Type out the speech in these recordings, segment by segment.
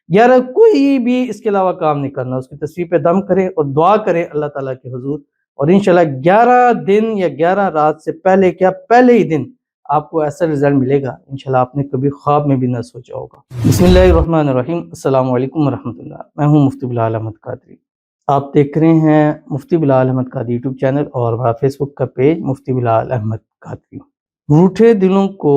11 کوئی بھی اس کے علاوہ کام نہیں کرنا، اس کی تصویر پہ دم کریں اور دعا کریں اللہ تعالیٰ کے حضور، اور انشاءاللہ 11 دن یا 11 رات سے پہلے کیا پہلے ہی دن آپ کو ایسا رزلٹ ملے گا انشاءاللہ آپ نے کبھی خواب میں بھی نہ سوچا ہوگا۔ بسم اللہ الرحمن الرحیم، السلام علیکم ورحمۃ اللہ، میں ہوں مفتی بلال احمد قادری۔ آپ دیکھ رہے ہیں مفتی بلال احمد قادری یوٹیوب چینل اور ہمارا فیس بک کا پیج مفتی بلال احمد قادری۔ روٹھے دلوں کو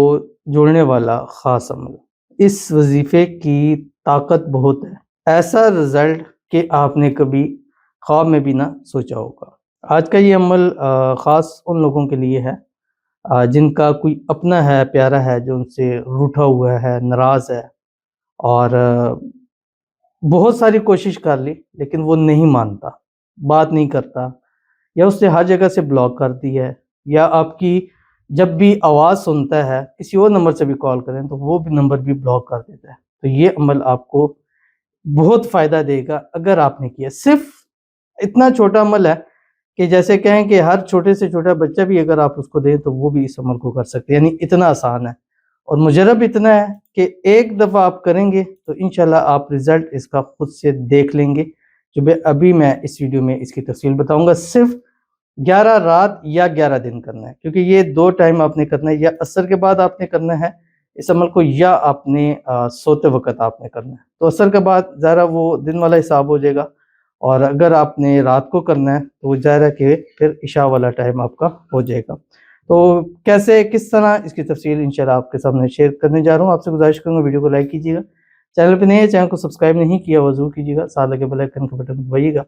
جوڑنے والا خاص عمل، اس وظیفے کی طاقت بہت ہے، ایسا رزلٹ کہ آپ نے کبھی خواب میں بھی نہ سوچا ہوگا۔ آج کا یہ عمل خاص ان لوگوں کے لیے ہے جن کا کوئی اپنا ہے، پیارا ہے، جو ان سے روٹھا ہوا ہے، ناراض ہے، اور بہت ساری کوشش کر لی لیکن وہ نہیں مانتا، بات نہیں کرتا، یا اس نے ہر جگہ سے بلاک کر دی ہے، یا آپ کی جب بھی آواز سنتا ہے کسی اور نمبر سے بھی کال کریں تو وہ بھی نمبر بھی بلاک کر دیتا ہے۔ تو یہ عمل آپ کو بہت فائدہ دے گا اگر آپ نے کیا۔ صرف اتنا چھوٹا عمل ہے کہ جیسے کہیں کہ ہر چھوٹے سے چھوٹا بچہ بھی اگر آپ اس کو دیں تو وہ بھی اس عمل کو کر سکتے ہیں، یعنی اتنا آسان ہے، اور مجرب اتنا ہے کہ ایک دفعہ آپ کریں گے تو انشاءاللہ آپ رزلٹ اس کا خود سے دیکھ لیں گے، جو ابھی میں اس ویڈیو میں اس کی تفصیل بتاؤں گا۔ صرف 11 رات یا 11 دن کرنا ہے، کیونکہ یہ 2 ٹائم آپ نے کرنا ہے، یا عصر کے بعد آپ نے کرنا ہے اس عمل کو، یا آپ نے سوتے وقت آپ نے کرنا ہے۔ تو عصر کے بعد ذرا وہ دن والا حساب ہو جائے گا، اور اگر آپ نے رات کو کرنا ہے تو وہ ظاہر ہے کہ پھر عشاء والا ٹائم آپ کا ہو جائے گا۔ تو کیسے کس طرح اس کی تفصیل انشاءاللہ آپ کے سامنے شیئر کرنے جا رہا ہوں۔ آپ سے گزارش کروں گا ویڈیو کو لائک کیجیے گا، چینل پہ نہیں ہے چینل کو سبسکرائب نہیں کیا وہ ضرور کیجیے گا، ساتھ لگے بیل آئیکن کا بٹن دبائیے گا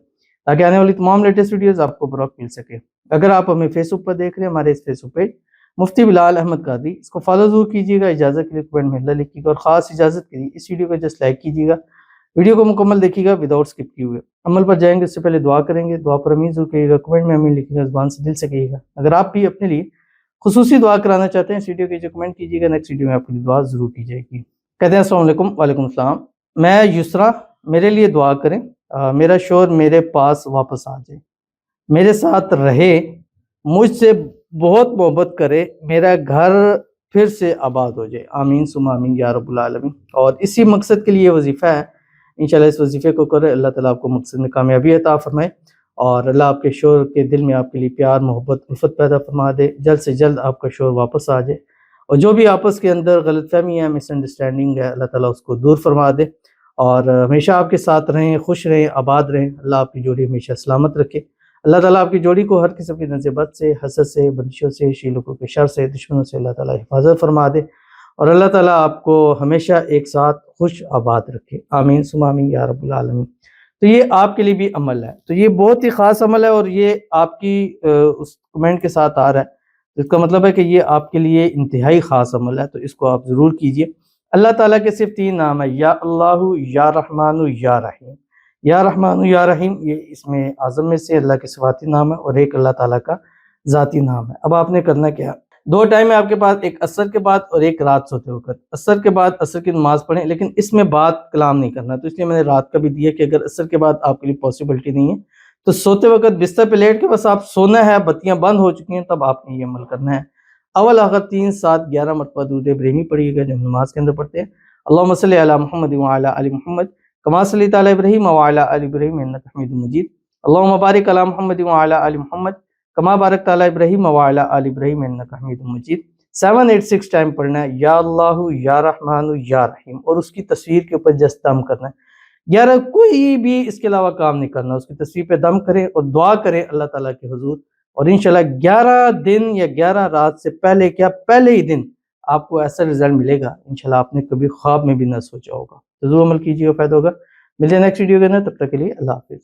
تاکہ آنے والی تمام لیٹسٹ ویڈیوز آپ کو بروقت مل سکے۔ اگر آپ ہمیں فیس بک پر دیکھ رہے ہیں، ہمارے اس فیس بک پیج مفتی بلال احمد قادری، اس کو فالو ضرور کیجیے گا، اجازت کے لیے کمنٹ میں اللہ لکھیے گا، اور خاص اجازت کے لیے اس ویڈیو کو جسٹ لائک کیجیے گا، ویڈیو کو مکمل دیکھیے گا وداؤٹ اسکپ کیے ہوئے۔ عمل پر جائیں گے اس سے پہلے دعا کریں گے، دعا پر امین ضرور کہیے گا، کمنٹ میں امین لکھیے گا، زبان سے دل سے کہیے گا۔ اگر آپ بھی اپنے لیے خصوصی دعا کرانا چاہتے ہیں اس ویڈیو کے جو کمنٹ کیجیے گا، نیکسٹ ویڈیو میں آپ کے لیے دعا ضرور کی جائے گی۔ کہتے ہیں السلام علیکم۔ وعلیکم السلام، میں یسرا، میرے لیے دعا کریں، میرا شوہر میرے پاس واپس آ جائے، میرے ساتھ رہے، مجھ سے بہت محبت کرے، میرا گھر پھر سے آباد ہو جائے، آمین ثم آمین یا رب العالمین۔ اور اسی مقصد کے لیے وظیفہ ہے، انشاءاللہ اس وظیفے کو کرے، اللہ تعالیٰ آپ کو مقصد میں کامیابی عطا فرمائے، اور اللہ آپ کے شوہر کے دل میں آپ کے لیے پیار، محبت، الفت پیدا فرما دے، جلد سے جلد آپ کا شوہر واپس آ جائے، اور جو بھی آپس کے اندر غلط فہمی ہے، مس انڈرسٹینڈنگ ہے، اللہ تعالیٰ اس کو دور فرما دے، اور ہمیشہ آپ کے ساتھ رہیں، خوش رہیں، آباد رہیں، اللہ آپ کی جوڑی ہمیشہ سلامت رکھے، اللہ تعالیٰ آپ کی جوڑی کو ہر قسم کی نظر بد سے، حسد سے، بندشوں سے، شیلوکوں کے شر سے، دشمنوں سے اللہ تعالیٰ حفاظت فرما دے، اور اللہ تعالیٰ آپ کو ہمیشہ ایک ساتھ خوش آباد رکھے، آمین ثم آمین یا رب العالمین۔ تو یہ آپ کے لیے بھی عمل ہے، تو یہ بہت ہی خاص عمل ہے، اور یہ آپ کی اس کمنٹ کے ساتھ آ رہا ہے، اس کا مطلب ہے کہ یہ آپ کے لیے انتہائی خاص عمل ہے، تو اس کو آپ ضرور کیجئے۔ اللہ تعالیٰ کے صرف 3 نام ہے، یا اللہ، یا رحمان، یا رحیم۔ یا رحمان یا رحیم یہ اسم اعظم میں سے اللہ کے صفاتی نام ہے، اور ایک اللہ تعالیٰ کا ذاتی نام ہے۔ اب آپ نے کرنا کیا، 2 ٹائم ہے آپ کے پاس، ایک عصر کے بعد اور ایک رات سوتے وقت۔ عصر کے بعد عصر کی نماز پڑھیں، لیکن اس میں بات کلام نہیں کرنا، تو اس لیے میں نے رات کا بھی دیا کہ اگر عصر کے بعد آپ کے لیے پاسبلٹی نہیں ہے تو سوتے وقت بستر پہ لیٹ کے بس آپ سونا ہے، بتیاں بند ہو چکی ہیں، تب آپ نے یہ عمل کرنا ہے۔ اول آخر 3 7 11 مرتبہ درود ابراہیمی پڑھیے گا جو نماز کے اندر پڑھتے ہیں، اللہم صلی علی محمد وعلی آل محمد کما صلیت علی ابراہیم وعلی آل ابراہیم انک حمید مجید، اللہم بارک علی محمد وعلی آل محمد کما بارکت علی ابراہیم وعلی آل ابراہیم انک حمید مجید۔ 7 8 6 ٹائم پڑھنا ہے، یا اللہ، یا رحمان، یا رحیم، اور اس کی تصویر کے اوپر جس دم کرنا ہے۔ 11 کوئی بھی اس کے علاوہ کام نہیں کرنا، اس کی تصویر پہ دم کریں اور دعا کریں اللہ تعالیٰ کے حضور، اور انشاءاللہ 11 دن یا 11 رات سے پہلے کیا پہلے ہی دن آپ کو ایسا رزلٹ ملے گا انشاءاللہ آپ نے کبھی خواب میں بھی نہ سوچا ہوگا۔ ضرور عمل کیجیے، فائدہ ہوگا۔ ملتے ہیں نیکسٹ ویڈیو کے اندر، تب تک کے لیے اللہ حافظ۔